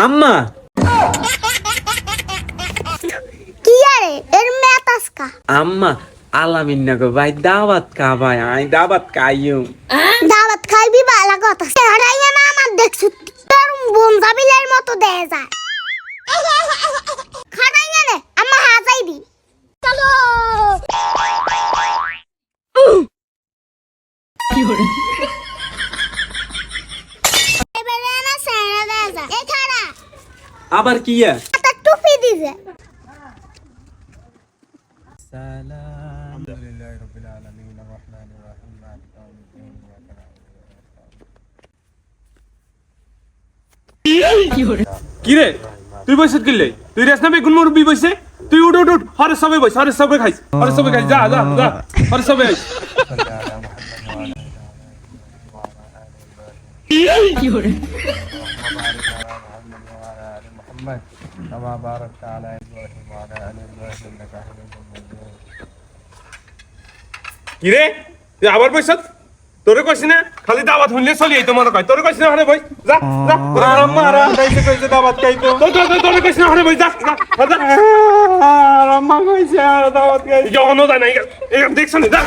আম্মা কি আরে এর মেতাসকা আম্মা আলামিন না গো ভাই দাওয়াত কা ভাই আই দাওয়াত খাইও দাওয়াত খাইবি বালা কথা হারাইয়া না আমার দেখছু তোর বোন জাবিলার মতো দেয় যায় খারাইয়া রে আম্মা হাজাইবি চলো কি হরে এবারে না সারা দেয় যায় এই খাড়া আবার কিয়া একটা টুপি দিছে সালাম আলহামদুলিল্লাহি রাব্বিল আলামিন আর রহমানির রহিম মালিকি ইয়াউমিদ্দিন ইয়াকা না'বুদু কি রে তুই বসে কিলে তুই রেস নামে কোন মুরব্বি বসে তুই উঠ উঠ উঠ হরে সবে বস হরে সবে খাইস যা যা যা হরে সবে আইস কি হরে محمد كما باركت على ابراهيم وعلى ال ابراهيم انك حميد مجيد কি রে তুই আবার বসছ তোরে কইছ না খালি দাওয়াত হইলে চলি আইতো মনে কয় তোরে কইছ না হরে বই যা যা তোরে আম্মা আর কইছে দাওয়াত খাইতো তোরে কইছ না হরে বই যা যা আর আম্মা কইছে আর দাওয়াত খাই যখন না নাই দেখছ না যা